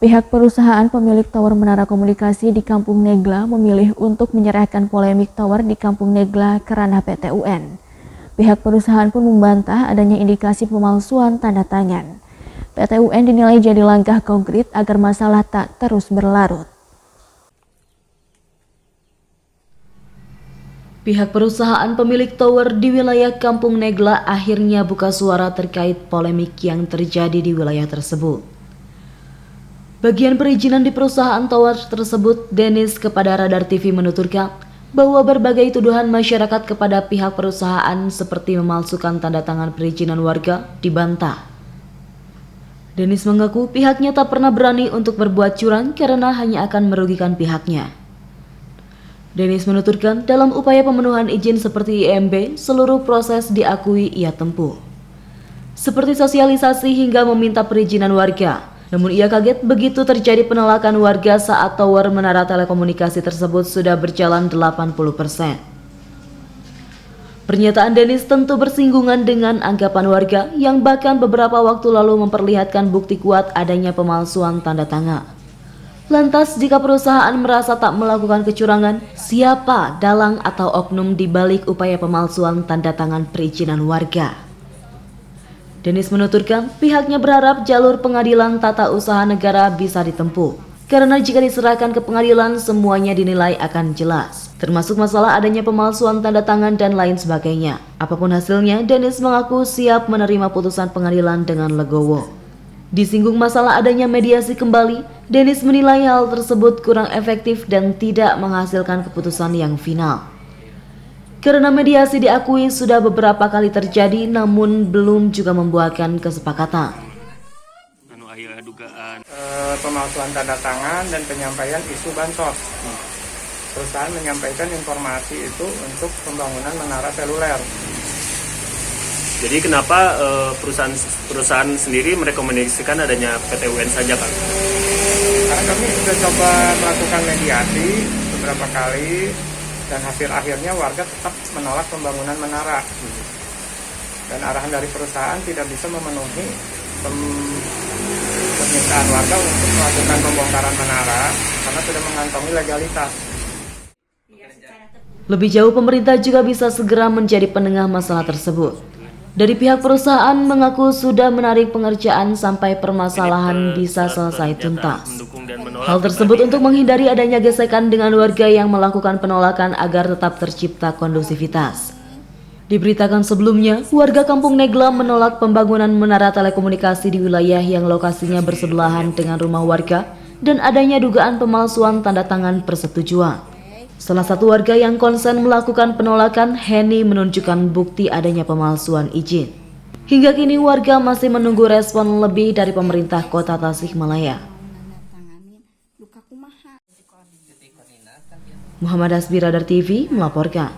Pihak perusahaan pemilik tower Menara Komunikasi di Kampung Negla memilih untuk menyerahkan polemik tower di Kampung Negla ke ranah PT UN. Pihak perusahaan pun membantah adanya indikasi pemalsuan tanda tangan. PT UN dinilai jadi langkah konkret agar masalah tak terus berlarut. Pihak perusahaan pemilik tower di wilayah Kampung Negla akhirnya buka suara terkait polemik yang terjadi di wilayah tersebut. Bagian perizinan di perusahaan tower tersebut, Dennis kepada Radar TV menuturkan bahwa berbagai tuduhan masyarakat kepada pihak perusahaan seperti memalsukan tanda tangan perizinan warga dibantah. Dennis mengaku pihaknya tak pernah berani untuk berbuat curang karena hanya akan merugikan pihaknya. Dennis menuturkan dalam upaya pemenuhan izin seperti IMB, seluruh proses diakui ia tempuh. Seperti sosialisasi hingga meminta perizinan warga. Namun ia kaget begitu terjadi penolakan warga saat tower menara telekomunikasi tersebut sudah berjalan 80%. Pernyataan Dennis tentu bersinggungan dengan anggapan warga yang bahkan beberapa waktu lalu memperlihatkan bukti kuat adanya pemalsuan tanda tangan. Lantas jika perusahaan merasa tak melakukan kecurangan, siapa dalang atau oknum di balik upaya pemalsuan tanda tangan perizinan warga? Dennis menuturkan pihaknya berharap jalur pengadilan tata usaha negara bisa ditempuh. Karena jika diserahkan ke pengadilan semuanya dinilai akan jelas. Termasuk masalah adanya pemalsuan tanda tangan dan lain sebagainya. Apapun hasilnya, Dennis mengaku siap menerima putusan pengadilan dengan legowo. Disinggung masalah adanya mediasi kembali, Dennis menilai hal tersebut kurang efektif dan tidak menghasilkan keputusan yang final. Karena mediasi diakui sudah beberapa kali terjadi namun belum juga membuahkan kesepakatan. Pemalsuan tanda tangan dan penyampaian isu bansos. Perusahaan menyampaikan informasi itu untuk pembangunan menara seluler. Jadi kenapa perusahaan sendiri merekomendasikan adanya PT UN saja, Kang? Karena kami sudah coba melakukan mediasi beberapa kali dan hasil akhirnya warga tetap menolak pembangunan menara. Dan arahan dari perusahaan tidak bisa memenuhi permintaan warga untuk melakukan pembongkaran menara karena sudah mengantongi legalitas. Lebih jauh, pemerintah juga bisa segera menjadi penengah masalah tersebut. Dari pihak perusahaan mengaku sudah menarik pengerjaan sampai permasalahan bisa selesai tuntas. Hal tersebut untuk menghindari adanya gesekan dengan warga yang melakukan penolakan agar tetap tercipta kondusivitas. Diberitakan sebelumnya, warga Kampung Negla menolak pembangunan menara telekomunikasi di wilayah yang lokasinya bersebelahan dengan rumah warga dan adanya dugaan pemalsuan tanda tangan persetujuan. Salah satu warga yang konsen melakukan penolakan, Henny, menunjukkan bukti adanya pemalsuan izin. Hingga kini warga masih menunggu respon lebih dari pemerintah Kota Tasikmalaya. Muhammad Asbi, Radar TV melaporkan.